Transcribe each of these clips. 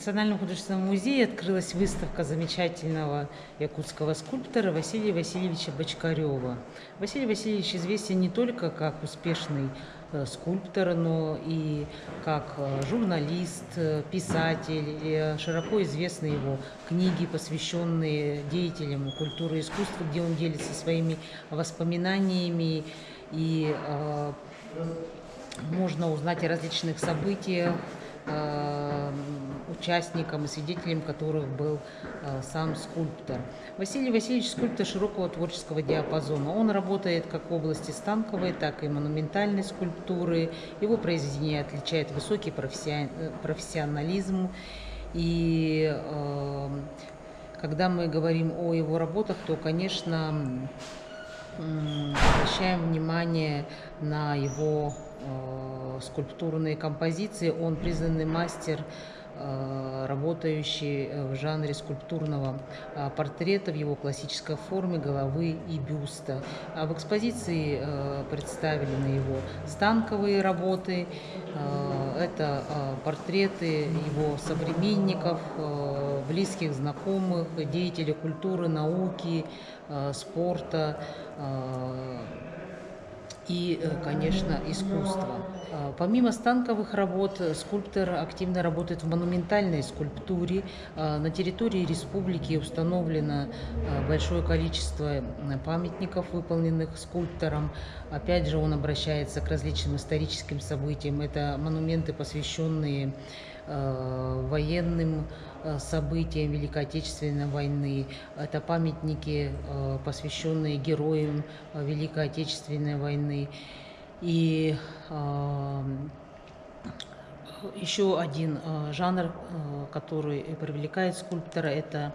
Национальном художественном музее открылась выставка замечательного якутского скульптора Василия Васильевича Бочкарева. Василий Васильевич известен не только как успешный скульптор, но и как журналист, писатель. И широко известны его книги, посвященные деятелям культуры и искусства, где он делится своими воспоминаниями, и можно узнать о различных событиях, участником и свидетелем которых был сам скульптор. Василий Васильевич скульптор широкого творческого диапазона. Он работает как в области станковой, так и монументальной скульптуры. Его произведения отличает высокий профессионализм. И когда мы говорим о его работах, то, конечно, обращаем внимание на его скульптурные композиции. Он признанный мастер, работающий в жанре скульптурного портрета в его классической форме головы и бюста. А в экспозиции представлены его станковые работы. Это портреты его современников, близких, знакомых, деятелей культуры, науки, спорта и, конечно, искусства. Помимо станковых работ, скульптор активно работает в монументальной скульптуре. На территории республики установлено большое количество памятников, выполненных скульптором. Опять же, он обращается к различным историческим событиям. Это монументы, посвященные военным событиям Великой Отечественной войны. Это памятники, посвященные героям Великой Отечественной войны. И еще один жанр, который привлекает скульптора, это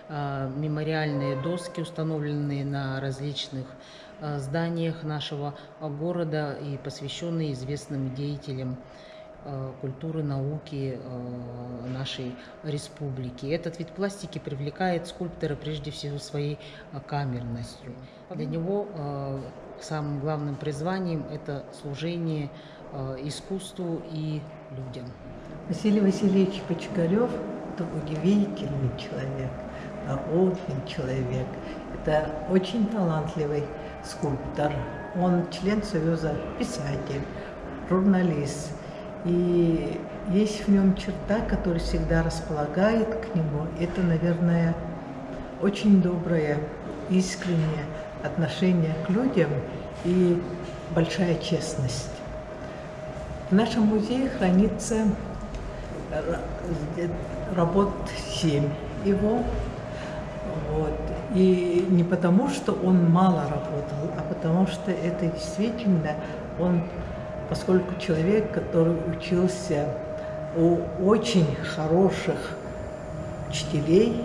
мемориальные доски, установленные на различных зданиях нашего города и посвященные известным деятелям культуры, науки нашей республики. Этот вид пластики привлекает скульптора прежде всего своей камерностью. Для него самым главным призванием это служение искусству и людям. Василий Васильевич Бочкарев – это удивительный человек, народный человек. Это очень талантливый скульптор. Он член Союза, писатель, журналист. И есть в нем черта, которая всегда располагает к нему. Это, наверное, очень доброе, искреннее отношение к людям и большая честность. В нашем музее хранится работ 7 его. Вот. И не потому, что он мало работал, а потому что это действительно он, поскольку человек, который учился у очень хороших учителей,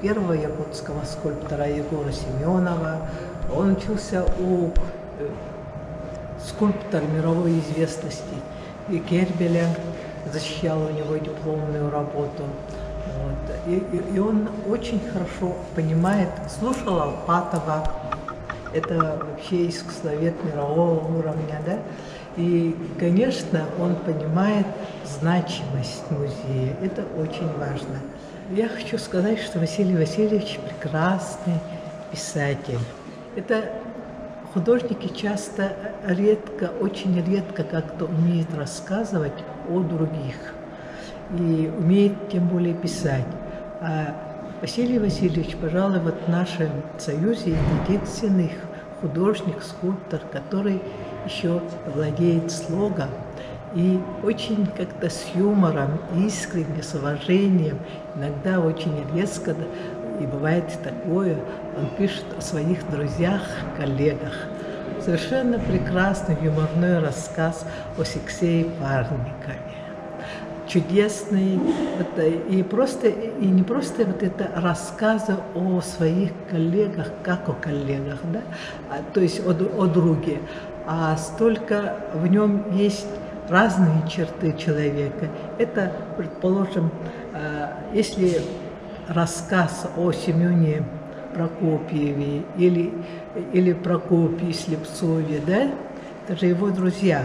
первого якутского скульптора Егора Семенова, он учился у скульптора мировой известности и Кербеля, защищал у него дипломную работу. Вот. И он очень хорошо понимает, слушал Алпатова, это вообще искусствовед мирового уровня, да? И, конечно, он понимает значимость музея. Это очень важно. Я хочу сказать, что Василий Васильевич прекрасный писатель. Это художники часто редко, очень редко как-то умеют рассказывать о других. И умеет тем более писать. А Василий Васильевич, пожалуй, вот в нашем союзе единственный художник, скульптор, который еще владеет слогом и очень как-то с юмором, искренне, с уважением, иногда очень резко, и бывает такое, он пишет о своих друзьях, коллегах. Совершенно прекрасный юморной рассказ о Сексее Парникове. Чудесный, и не просто вот это рассказы о своих коллегах, как о коллегах, да, то есть о друге, а столько в нем есть разные черты человека. Это, предположим, если рассказ о Семене Прокопьеве или Прокопии Слепцове, да, это же его друзья.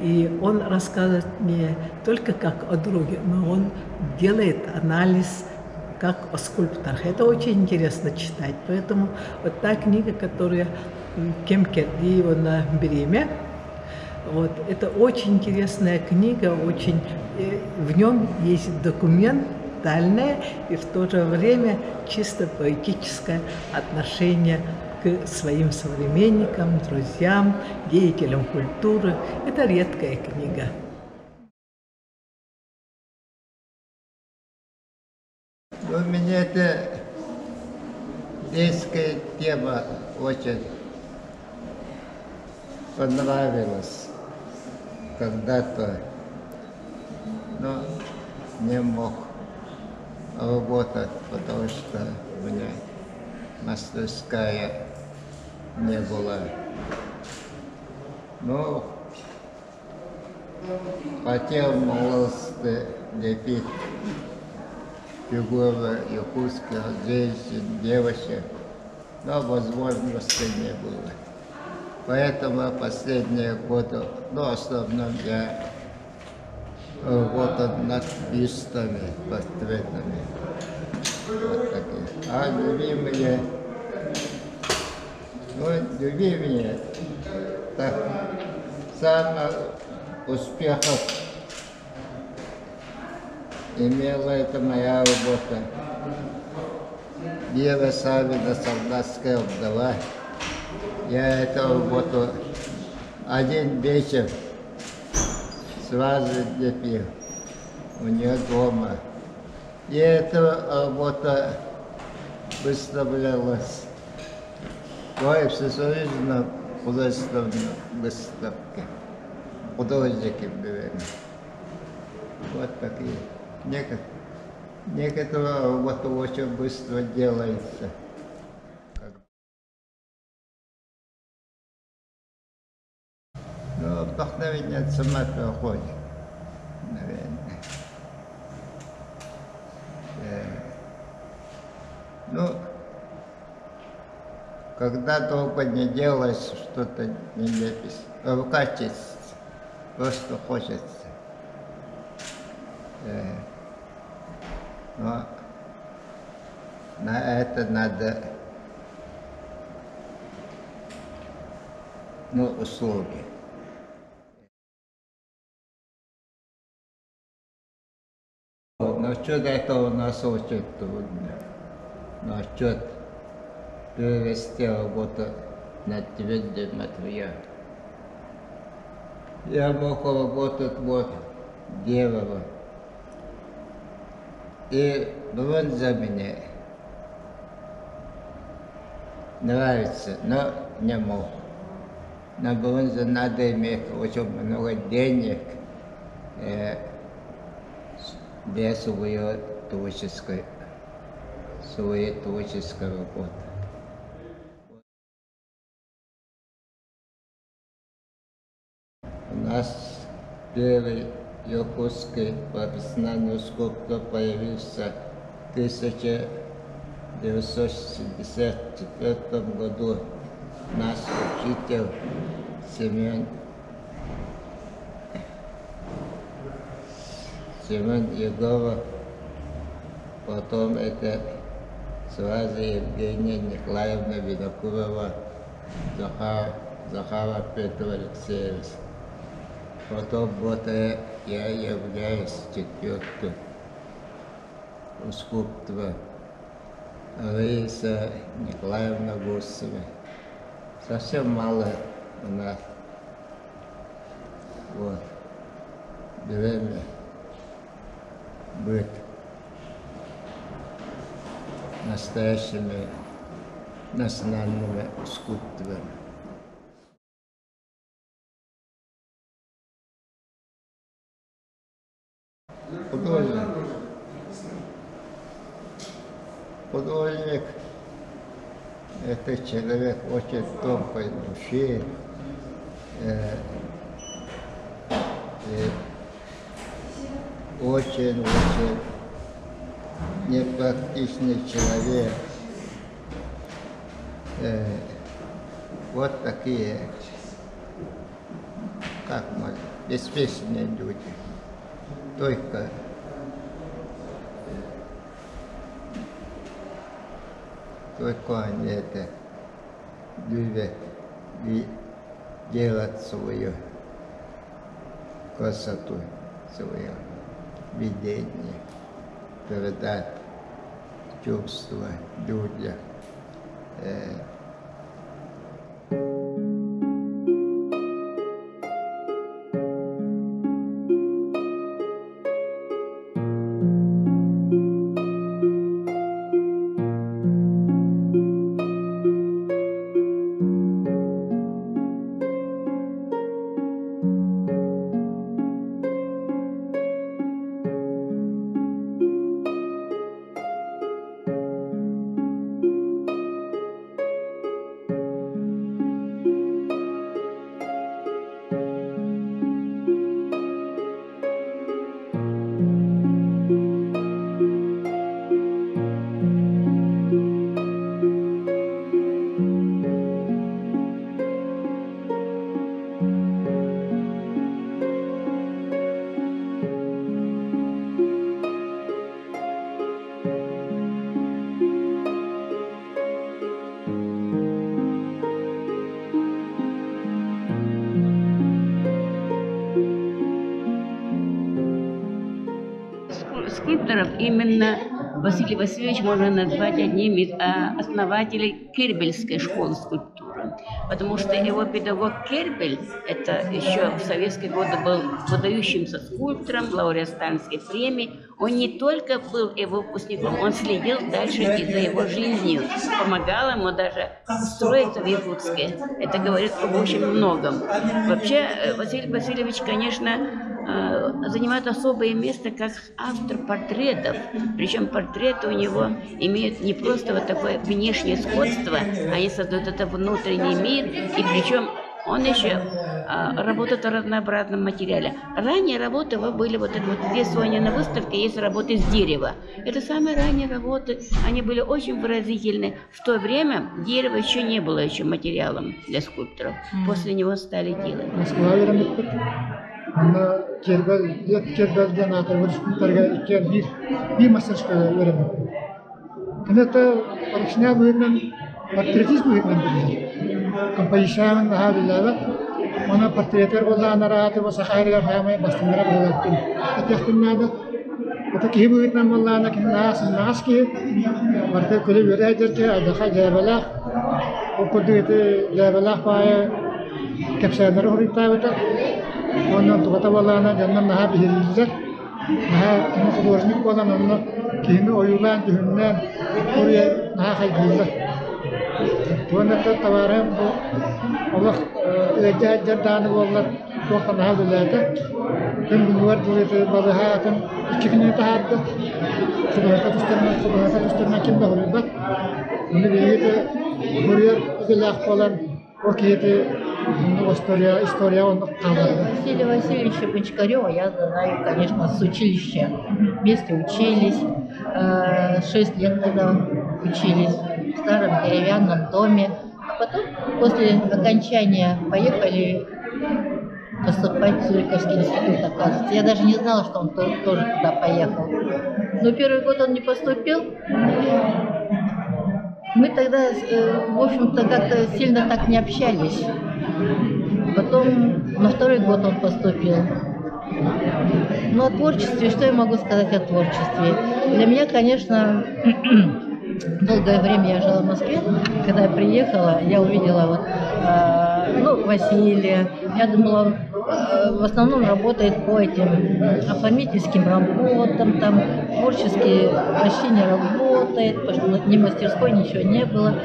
И он рассказывает не только как о друге, но он делает анализ как о скульпторах. Это очень интересно читать. Поэтому вот та книга, которая «Кем Кердиева на Бреме», вот, это очень интересная книга, очень, в нем есть документальное и в то же время чисто поэтическое отношение к своим современникам, друзьям, деятелям культуры. Это редкая книга. Мне эта детская тема очень понравилась когда-то, но не мог работать, потому что у меня мастерская не была. Но хотел в молодости лепить фигуры якутских женщин, девочек, но возможности не было. Поэтому последние годы, в основном я работал над бюстами, портретами. Вот такие. А любимые, так, самых успехов имела это моя работа. Вера Савина, солдатская вдова. Я эту работу один вечер сразу лепил у нее дома. И эта работа выставлялась в всесоюзной художественной выставке. Художники были. Вот такие. Некоторые работы очень быстро делаются. Но вдохновение сама приходит, наверное. Ну, когда долго не делаешь, что-то не лепишь, рука чистится, просто хочется. Но на это надо, услуги. Насчет этого у нас очень трудно. Насчет перевести работу на твердый материал. Я мог работать дерево. И бронза мне нравится, но не мог. На бронзе надо иметь очень много денег для своей творческой работы. У нас первый якутский профессиональный скульптор появился в 1964 году. Наш учитель Семен Егоров, потом это сразу Евгения Николаевна Винокурова, Захара Петр Алексеевич. Потом я являюсь четвертым скульптором Раиса Николаевна Гусева. Совсем мало у нас время быть настоящими национальными скульпторами. Художник – это человек очень тонкой души, очень непрактичный человек. Вот такие, как беспечные люди. Только они это любят делать свою красоту, свое видение, передать чувства людям. Скульпторов именно Василий Васильевич можно назвать одним из основателей Кербельской школы скульптуры, потому что его педагог Кербель, это еще в советские годы был выдающимся скульптором, лауреат Сталинской премии. Он не только был его выпускником, он следил дальше и за его жизнью, помогал ему даже устроиться в Якутске. Это говорит об очень многом. Вообще Василий Васильевич, конечно, занимает особое место как автор портретов. Причем портреты у него имеют не просто вот такое внешнее сходство, они создают это внутренний мир, и причем он еще работает в разнообразном материале. Ранние работы его были вот это вот здесь сегодня на выставке есть работы из дерева. Это самые ранние работы, они были очень выразительны. В то время дерево еще не было еще материалом для скульпторов. После него стали делать. Анда Кербелден аталган скульпторга bir мастерская öğrendim. Kanata profesyonel öğrenmem, portretizm öğrenmem. Композициянын daha bilava. Ona portretler olana rahatı ve sahaylar hamaya bastırmaya bıraktım. Etehtinada ata ki öğrenmem olana ki nas ki varta kule öğrencer ki daha cebela o kudreti cebela paya kapsayanları horitayta. Ondan tukata valana jannan naha bihirliler. Naha kini hudurnik olan onunla kini oyulan cihunnan oraya naha haygizler. Ondan da tavarım bu Allah ecahcar danı ollar vakta naha bilerde. Tüm günler duruyete balıha atın iki günü tahattı. Kudurata tüstürmek kimde horibat. Onu biriyete oraya itilak olan o kiyete история он Василия Васильевича Бочкарева я знаю, конечно, с училища. Вместе учились, 6 лет тогда учились в старом деревянном доме. А потом, после окончания, поехали поступать в Цюриковский институт, оказывается. Я даже не знала, что он тоже туда поехал. Но первый год он не поступил. Мы тогда, в общем-то, как-то сильно так не общались. Потом на второй год он поступил. Ну, о творчестве, что я могу сказать о творчестве? Для меня, конечно, долгое время я жила в Москве. Когда я приехала, я увидела вот, Василия. Я думала, он в основном работает по этим оформительским работам, там творчески почти не работает, потому что ни мастерской, ничего не было.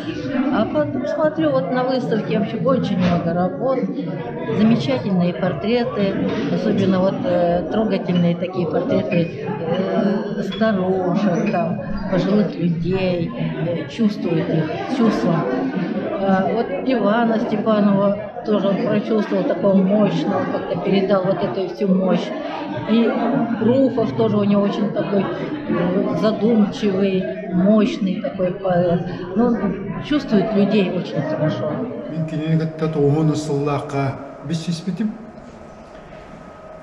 А потом смотрю, вот на выставке вообще очень много работ, замечательные портреты, особенно вот трогательные такие портреты старушек, там, пожилых людей, чувствуют их чувством. Вот Ивана Степанова тоже он прочувствовал такого мощного, как-то передал вот эту всю мощь. И Руфов тоже у него очень такой задумчивый, мощный такой поэт. Но он чувствует людей очень хорошо.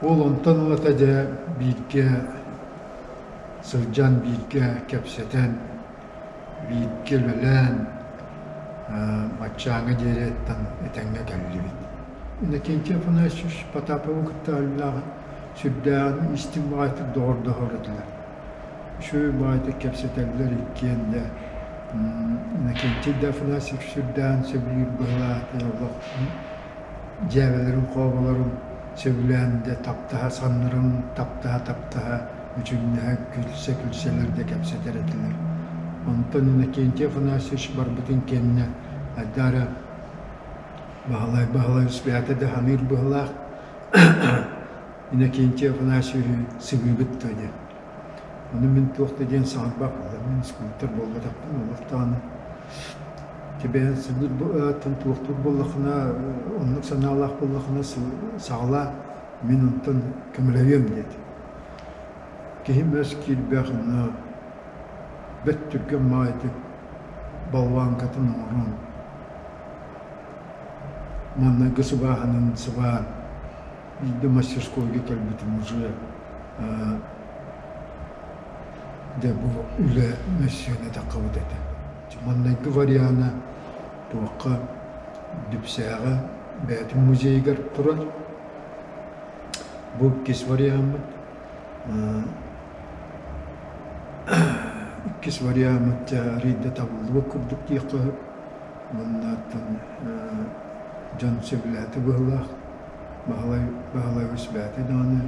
Ол онтан олата да бирге сылжан бирге кепсетен бирге лөлен матчаңа дереттен этеңге келлибит. Инекенке фанашыш Потапова кытталлага сүрдәгән истимбаты дорды хордылар. Şu bayda kepseteller ikkende inekенке дә фанашыш сүрдән сөбүр была Allah Cevelerin, kovalarin, sevlendi, taptaha sanırım, taptaha, üçünne külselerde kepseter edilir. Ondan inekente fınasış barbıtın kendine, addara bağlay üsbiyata da hamir bağlak, inekente fınaşı sıvıbıt tadı. Onu min tuğda gen sağ bakıda, min skulptör bolda taptın, olurtanı. Тебе сидит тантуқтур боллахына, онлық саналақ боллахына сағла мен онтан көміләуем деді. Кейім өз келбәғына бәт түрген майды балван қатын орын. Манна гысыбағының сыбағын үйді мастерскойге кәлбітім уже де бұл үлі мәсүйені таққауы деді. Манна гвариана туаққа дүпсәға бәті музейгер тұрар. Бұл кес вариамыт. Кес вариамыт рейді табылды күрдік дейқі. Мұннаттан жан сөбіләті бұғылақ. Бағалай өсбәті даны.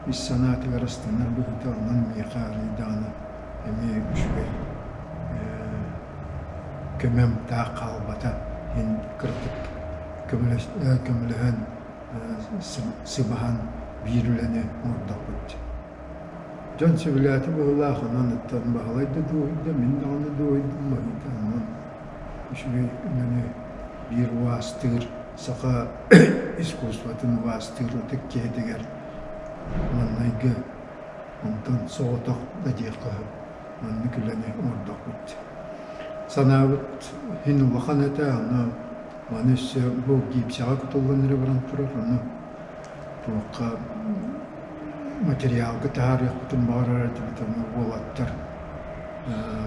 Ис санаты ғарыстанар бұғыта онан мейқары даны. Әме үшбей. Kömem daha kalbata hin kırtık kömülehen sıbahan birülene orada koydu. Can sevliyatı bu Allah'ın anıttan bağlaydı doğuydu, min de onu doğuydu mahiydi anın. Şöyle bir vastır, saka iskusvatın vastır, tek kehdiger. Mannaygı, ondan soğutak da diyeqa, manni külene orada koydu. Sanavut hin vakanete ana manesse bu gipsağa kutullanır varan turar ana tuqa material tarih kutun bağırar tabi volattar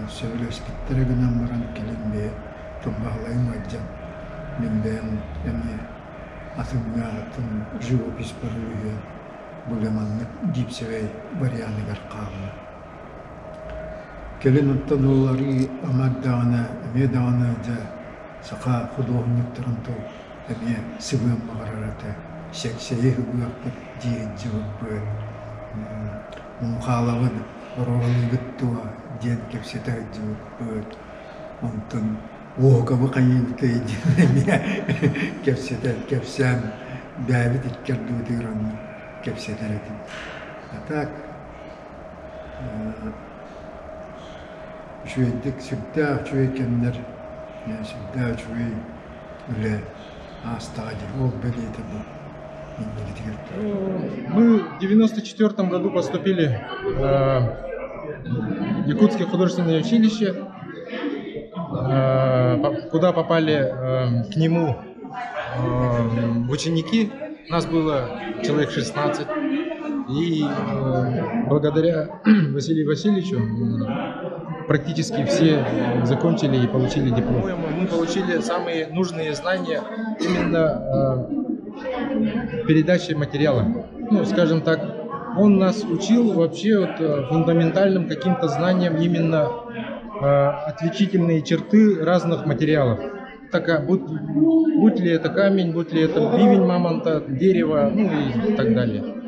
söyleş bittere gınan varan kelimbe tumbağlayın vajjan nimben yani atımga atım живопись parlıyor bulemanlık gipsevey variyanı garqağına Келин оттан олары амаддағына, әмедағына да сақа художник тұрынту әме сығын мағарарата, шәкшәйі ғыяқпыт дейін жауып бөй. Мұнқалағын оролы ғыттуа ден кепсетар жауып бөй. Онтан оғымы қайынты дейін кепсетар, кепсәм бәбі диккерді өдігіранны кепсетар әдім. Атак, Şüydük, sübdağ çüykenler, sübdağ çüy öyle astağdı, ol beliydi bu. Мы в 1994 году поступили в Якутское художественное училище, куда попали к нему ученики. Нас было человек 16. И благодаря Василию Васильевичу практически все закончили и получили диплом. Мы получили самые нужные знания именно передачи материала. Ну, скажем так, он нас учил вообще вот фундаментальным каким-то знаниям именно отличительные черты разных материалов. Будь ли это камень, будь ли это бивень мамонта, дерево, ну и так далее.